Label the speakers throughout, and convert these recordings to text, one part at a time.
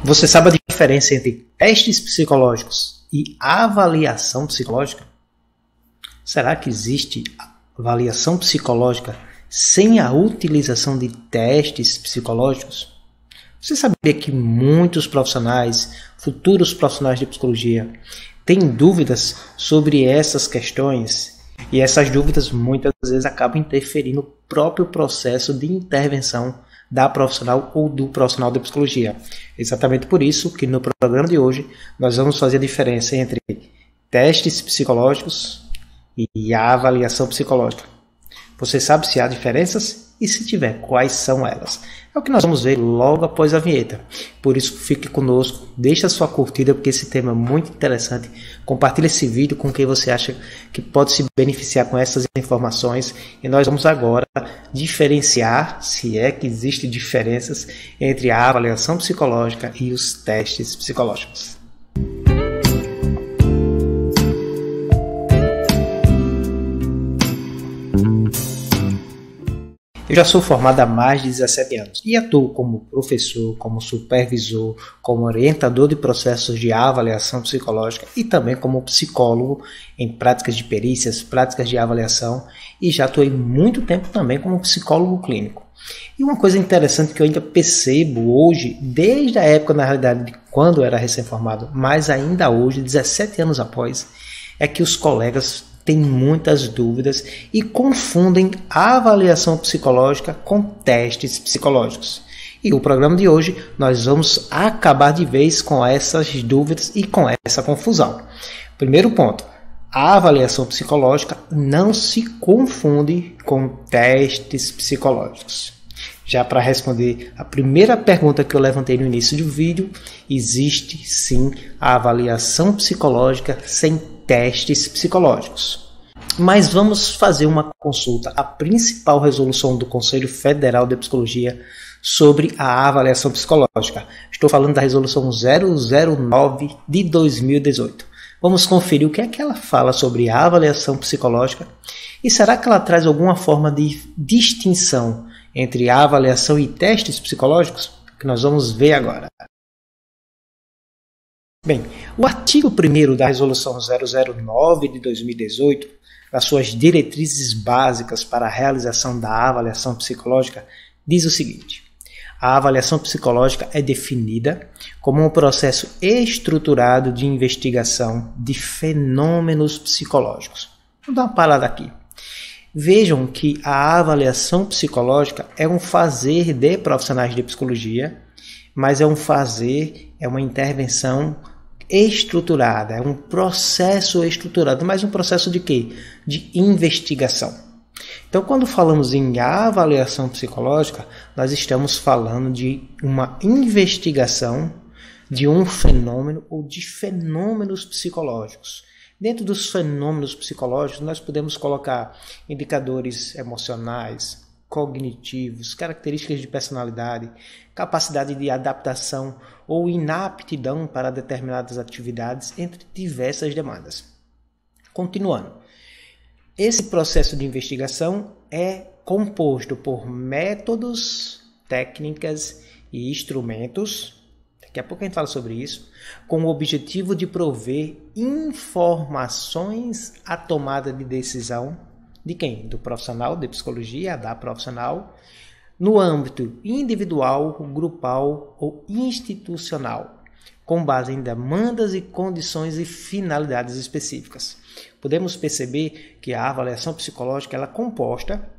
Speaker 1: Você sabe a diferença entre testes psicológicos e avaliação psicológica? Será que existe avaliação psicológica sem a utilização de testes psicológicos? Você sabia que muitos profissionais, futuros profissionais de psicologia, têm dúvidas sobre essas questões? E essas dúvidas muitas vezes acabam interferindo no próprio processo de intervenção da profissional ou do profissional de psicologia. Exatamente por isso que no programa de hoje nós vamos fazer a diferença entre testes psicológicos e a avaliação psicológica. Você sabe se há diferenças? E se tiver, quais são elas? É o que nós vamos ver logo após a vinheta. Por isso, fique conosco, deixe a sua curtida, porque esse tema é muito interessante. Compartilhe esse vídeo com quem você acha que pode se beneficiar com essas informações. E nós vamos agora diferenciar, se é que existem diferenças, entre a avaliação psicológica e os testes psicológicos. Eu já sou formado há mais de 17 anos e atuo como professor, como supervisor, como orientador de processos de avaliação psicológica e também como psicólogo em práticas de perícias, práticas de avaliação, e já atuei muito tempo também como psicólogo clínico. E uma coisa interessante que eu ainda percebo hoje, desde a época, na realidade, de quando eu era recém-formado, mas ainda hoje, 17 anos após, é que os colegas têm muitas dúvidas e confundem a avaliação psicológica com testes psicológicos. E no programa de hoje nós vamos acabar de vez com essas dúvidas e com essa confusão. Primeiro ponto, a avaliação psicológica não se confunde com testes psicológicos. Já para responder a primeira pergunta que eu levantei no início do vídeo, existe sim a avaliação psicológica sem testes psicológicos. Mas vamos fazer uma consulta à principal resolução do Conselho Federal de Psicologia sobre a avaliação psicológica. Estou falando da resolução 009 de 2018. Vamos conferir o que é que ela fala sobre a avaliação psicológica e será que ela traz alguma forma de distinção entre a avaliação e testes psicológicos? Que nós vamos ver agora. Bem, o artigo 1º da Resolução 009 de 2018, das suas diretrizes básicas para a realização da avaliação psicológica, diz o seguinte: a avaliação psicológica é definida como um processo estruturado de investigação de fenômenos psicológicos. Vou dar uma parada aqui. Vejam que a avaliação psicológica é um fazer de profissionais de psicologia, mas é um fazer, é uma intervenção estruturada, é um processo estruturado, mas um processo de quê? De investigação. Então, quando falamos em avaliação psicológica, nós estamos falando de uma investigação de um fenômeno ou de fenômenos psicológicos. Dentro dos fenômenos psicológicos, nós podemos colocar indicadores emocionais, cognitivos, características de personalidade, capacidade de adaptação ou inaptidão para determinadas atividades, entre diversas demandas. Continuando, esse processo de investigação é composto por métodos, técnicas e instrumentos, daqui a pouco a gente fala sobre isso, com o objetivo de prover informações à tomada de decisão de quem? Do profissional de psicologia, da profissional, no âmbito individual, grupal ou institucional, com base em demandas e condições e finalidades específicas. Podemos perceber que a avaliação psicológica ela é composta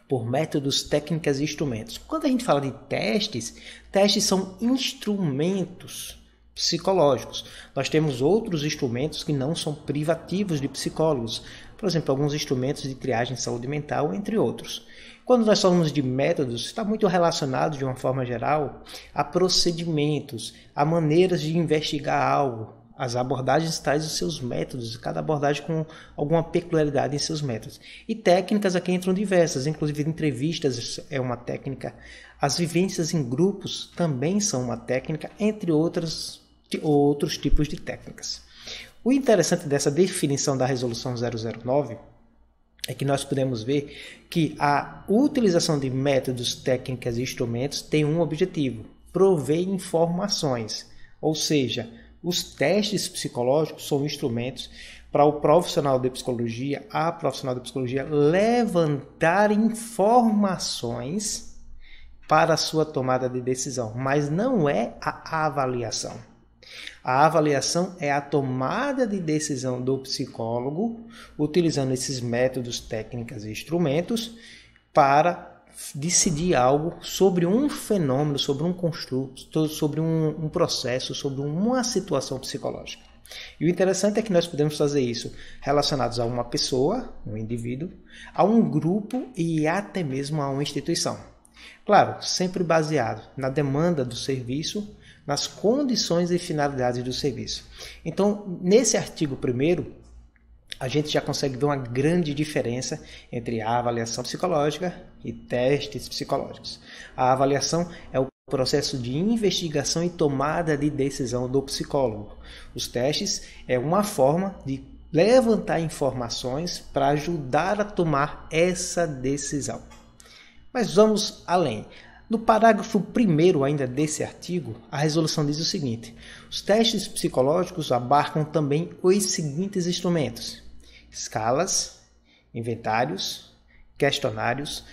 Speaker 1: por métodos, técnicas e instrumentos. Quando a gente fala de testes, testes são instrumentos psicológicos. Nós temos outros instrumentos que não são privativos de psicólogos, por exemplo, alguns instrumentos de triagem de saúde mental, entre outros. Quando nós falamos de métodos, está muito relacionado, de uma forma geral, a procedimentos, a maneiras de investigar algo. As abordagens trazem os seus métodos, cada abordagem com alguma peculiaridade em seus métodos. E técnicas aqui entram diversas, inclusive entrevistas é uma técnica, as vivências em grupos também são uma técnica, entre outros tipos de técnicas. O interessante dessa definição da Resolução 009 é que nós podemos ver que a utilização de métodos, técnicas e instrumentos tem um objetivo, prover informações. Ou seja, os testes psicológicos são instrumentos para o profissional de psicologia, a profissional de psicologia, levantar informações para a sua tomada de decisão, mas não é a avaliação. A avaliação é a tomada de decisão do psicólogo, utilizando esses métodos, técnicas e instrumentos para decidir algo sobre um fenômeno, sobre um construto, sobre um processo, sobre uma situação psicológica. E o interessante é que nós podemos fazer isso relacionados a uma pessoa, um indivíduo, a um grupo e até mesmo a uma instituição. Claro, sempre baseado na demanda do serviço, nas condições e finalidades do serviço. Então, nesse artigo 1º, a gente já consegue ver uma grande diferença entre a avaliação psicológica e testes psicológicos. A avaliação é o processo de investigação e tomada de decisão do psicólogo. Os testes é uma forma de levantar informações para ajudar a tomar essa decisão. Mas vamos além. No parágrafo 1º ainda desse artigo, a resolução diz o seguinte: os testes psicológicos abarcam também os seguintes instrumentos: escalas, inventários, questionários,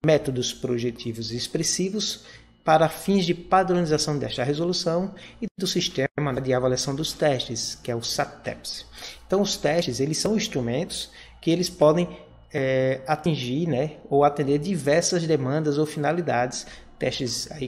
Speaker 1: métodos projetivos e expressivos para fins de padronização desta resolução e do sistema de avaliação dos testes, que é o SAT-TEPS. Então, os testes eles são instrumentos que eles podem atingir, ou atender diversas demandas ou finalidades. Testes aí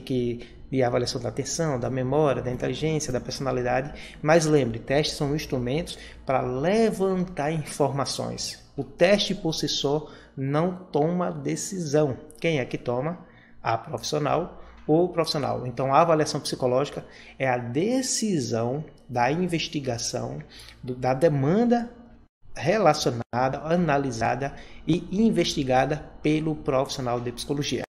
Speaker 1: de avaliação da atenção, da memória, da inteligência, da personalidade. Mas lembre, testes são instrumentos para levantar informações. O teste por si só não toma decisão. Quem é que toma? A profissional ou o profissional. Então, a avaliação psicológica é a decisão da investigação, da demanda relacionada, analisada e investigada pelo profissional de psicologia.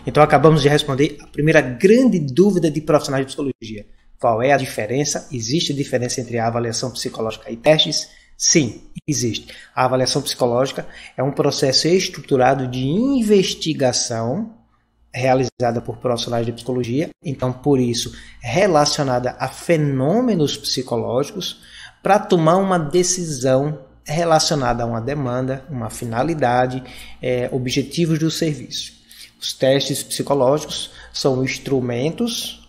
Speaker 1: Então, acabamos de responder a primeira grande dúvida de profissionais de psicologia. Qual é a diferença? Existe diferença entre a avaliação psicológica e testes? Sim, existe. A avaliação psicológica é um processo estruturado de investigação realizada por profissionais de psicologia, então, por isso, relacionada a fenômenos psicológicos, para tomar uma decisão relacionada a uma demanda, uma finalidade, objetivos do serviço. Os testes psicológicos são instrumentos,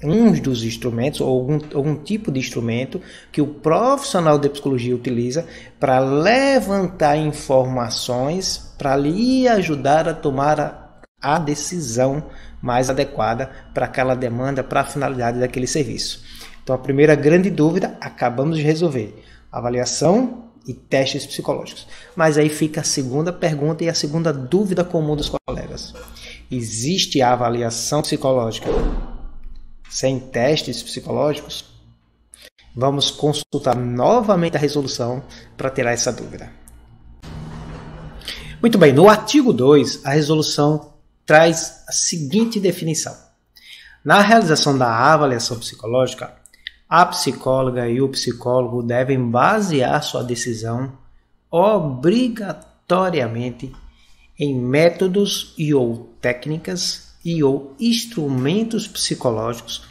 Speaker 1: uns dos instrumentos, ou algum tipo de instrumento que o profissional de psicologia utiliza para levantar informações, para lhe ajudar a tomar a decisão mais adequada para aquela demanda, para a finalidade daquele serviço. Então, a primeira grande dúvida acabamos de resolver: avaliação e testes psicológicos. Mas aí fica a segunda pergunta e a segunda dúvida comum dos colegas: existe a avaliação psicológica sem testes psicológicos? Vamos consultar novamente a resolução para tirar essa dúvida. Muito bem, no artigo 2, a resolução traz a seguinte definição: na realização da avaliação psicológica, a psicóloga e o psicólogo devem basear sua decisão obrigatoriamente em métodos e ou técnicas e ou instrumentos psicológicos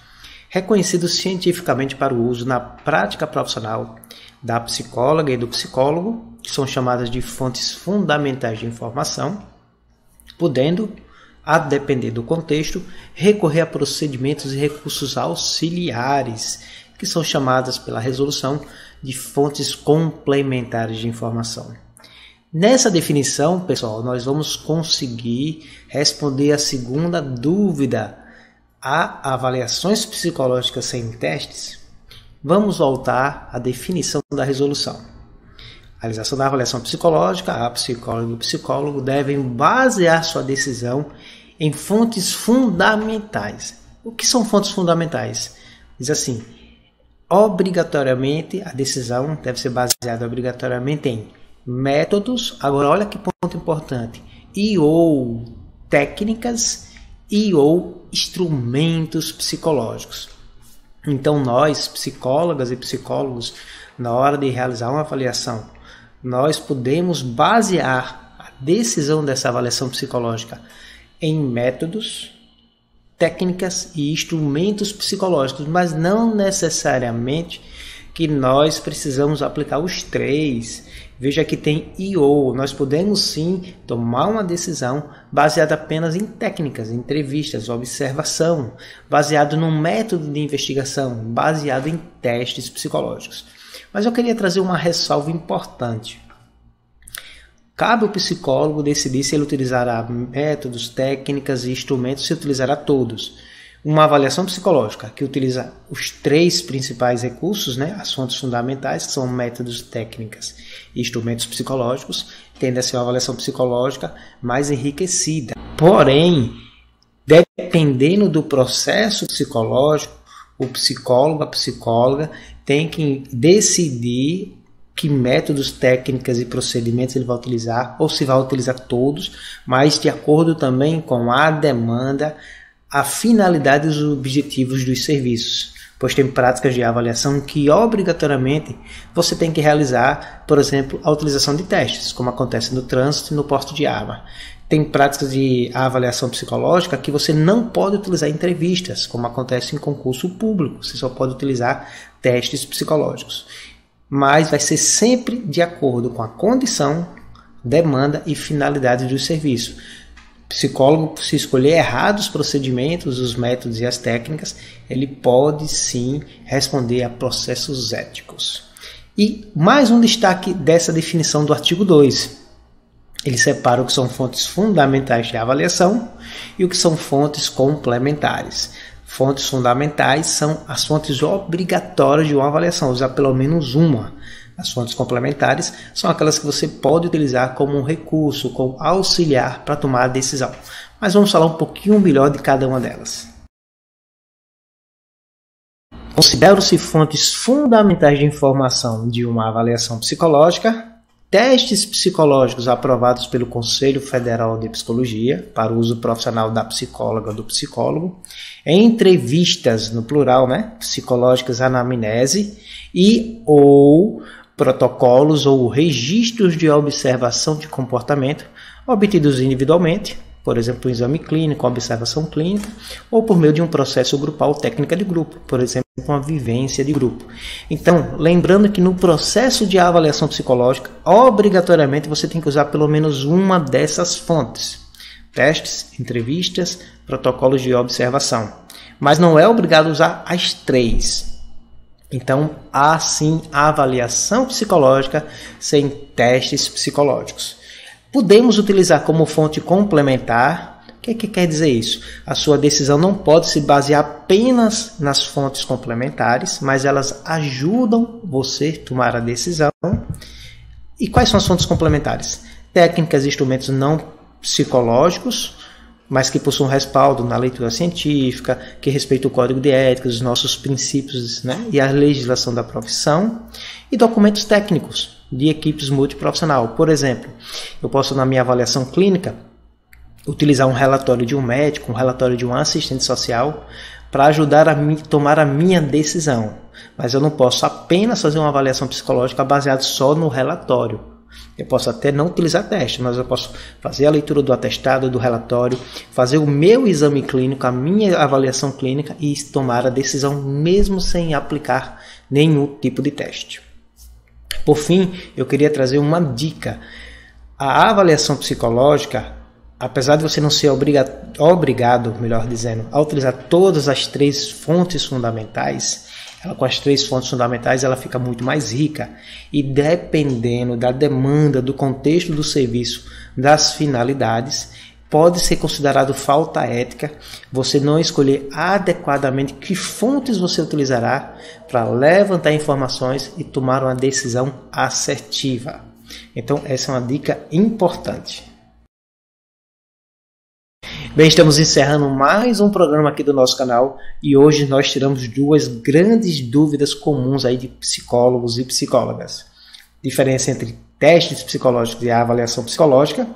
Speaker 1: reconhecidos cientificamente para o uso na prática profissional da psicóloga e do psicólogo, que são chamadas de fontes fundamentais de informação, podendo, a depender do contexto, recorrer a procedimentos e recursos auxiliares, que são chamadas pela resolução de fontes complementares de informação. Nessa definição, pessoal, nós vamos conseguir responder a segunda dúvida: há avaliações psicológicas sem testes? Vamos voltar à definição da resolução. A realização da avaliação psicológica, a psicóloga e o psicólogo devem basear sua decisão em fontes fundamentais. O que são fontes fundamentais? Diz assim: obrigatoriamente, a decisão deve ser baseada obrigatoriamente em métodos, agora olha que ponto importante, e ou técnicas e ou instrumentos psicológicos. Então nós, psicólogas e psicólogos, na hora de realizar uma avaliação, nós podemos basear a decisão dessa avaliação psicológica em métodos, técnicas e instrumentos psicológicos, mas não necessariamente que nós precisamos aplicar os 3. Veja que tem IO, nós podemos sim tomar uma decisão baseada apenas em técnicas, entrevistas, observação, baseado num método de investigação, baseado em testes psicológicos. Mas eu queria trazer uma ressalva importante. Cabe ao psicólogo decidir se ele utilizará métodos, técnicas e instrumentos, se utilizará todos. Uma avaliação psicológica que utiliza os 3 principais recursos, as fontes fundamentais, que são métodos, técnicas e instrumentos psicológicos, tende a ser uma avaliação psicológica mais enriquecida. Porém, dependendo do processo psicológico, o psicólogo, a psicóloga tem que decidir que métodos, técnicas e procedimentos ele vai utilizar, ou se vai utilizar todos, mas de acordo também com a demanda, a finalidade e os objetivos dos serviços, pois tem práticas de avaliação que obrigatoriamente você tem que realizar, por exemplo, a utilização de testes, como acontece no trânsito e no porte de arma. Tem práticas de avaliação psicológica que você não pode utilizar em entrevistas, como acontece em concurso público, você só pode utilizar testes psicológicos. Mas vai ser sempre de acordo com a condição, demanda e finalidade do serviço. Psicólogo, se escolher errados os procedimentos, os métodos e as técnicas, ele pode sim responder a processos éticos. E mais um destaque dessa definição do artigo 2. Ele separa o que são fontes fundamentais de avaliação e o que são fontes complementares. Fontes fundamentais são as fontes obrigatórias de uma avaliação, usar pelo menos uma. As fontes complementares são aquelas que você pode utilizar como um recurso, como auxiliar para tomar a decisão. Mas vamos falar um pouquinho melhor de cada uma delas. Consideram-se fontes fundamentais de informação de uma avaliação psicológica, testes psicológicos aprovados pelo Conselho Federal de Psicologia para o uso profissional da psicóloga ou do psicólogo, entrevistas, no plural, psicológicas anamnese e ou protocolos ou registros de observação de comportamento obtidos individualmente, por exemplo, um exame clínico, uma observação clínica, ou por meio de um processo grupal, técnica de grupo, por exemplo, uma vivência de grupo. Então, lembrando que no processo de avaliação psicológica, obrigatoriamente você tem que usar pelo menos uma dessas fontes. Testes, entrevistas, protocolos de observação. Mas não é obrigado a usar as 3. Então, há sim a avaliação psicológica sem testes psicológicos. Podemos utilizar como fonte complementar. O que quer dizer isso? A sua decisão não pode se basear apenas nas fontes complementares, mas elas ajudam você a tomar a decisão. E quais são as fontes complementares? Técnicas e instrumentos não psicológicos, mas que possuam respaldo na leitura científica, que respeitam o código de ética, os nossos princípios e a legislação da profissão, e documentos técnicos de equipes multiprofissional. Por exemplo, eu posso, na minha avaliação clínica, utilizar um relatório de um médico, um relatório de um assistente social, para ajudar a tomar a minha decisão. Mas eu não posso apenas fazer uma avaliação psicológica baseada só no relatório. Eu posso até não utilizar teste, mas eu posso fazer a leitura do atestado, do relatório, fazer o meu exame clínico, a minha avaliação clínica e tomar a decisão mesmo sem aplicar nenhum tipo de teste. Por fim, eu queria trazer uma dica. A avaliação psicológica, apesar de você não ser obrigado, melhor dizendo, a utilizar todas as 3 fontes fundamentais, com as 3 fontes fundamentais ela fica muito mais rica. E dependendo da demanda, do contexto do serviço, das finalidades, pode ser considerado falta ética você não escolher adequadamente que fontes você utilizará para levantar informações e tomar uma decisão assertiva. Então, essa é uma dica importante. Bem, estamos encerrando mais um programa aqui do nosso canal e hoje nós tiramos 2 grandes dúvidas comuns aí de psicólogos e psicólogas. Diferença entre testes psicológicos e a avaliação psicológica,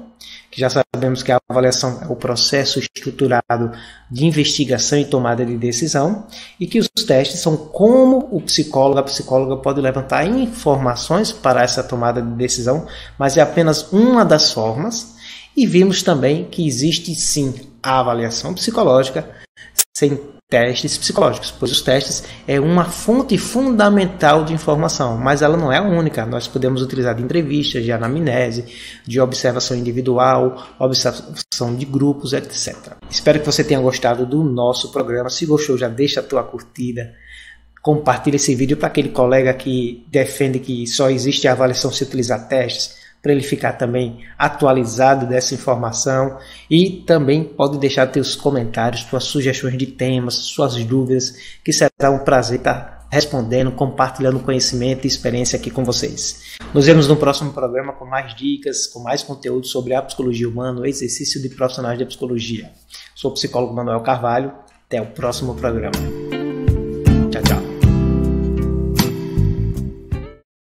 Speaker 1: que já sabemos que a avaliação é o processo estruturado de investigação e tomada de decisão, e que os testes são como o psicólogo, a psicóloga pode levantar informações para essa tomada de decisão, mas é apenas uma das formas. E vimos também que existe sim a avaliação psicológica sem testes psicológicos, pois os testes é uma fonte fundamental de informação, mas ela não é a única. Nós podemos utilizar de entrevistas, de anamnese, de observação individual, observação de grupos, etc. Espero que você tenha gostado do nosso programa. Se gostou, já deixa a tua curtida, compartilha esse vídeo para aquele colega que defende que só existe a avaliação se utilizar testes, para ele ficar também atualizado dessa informação, e também pode deixar teus comentários, suas sugestões de temas, suas dúvidas, que será um prazer estar respondendo, compartilhando conhecimento e experiência aqui com vocês. Nos vemos no próximo programa com mais dicas, com mais conteúdo sobre a psicologia humana, o exercício de profissionais da psicologia. Sou o psicólogo Manuel Carvalho, até o próximo programa. Tchau, tchau.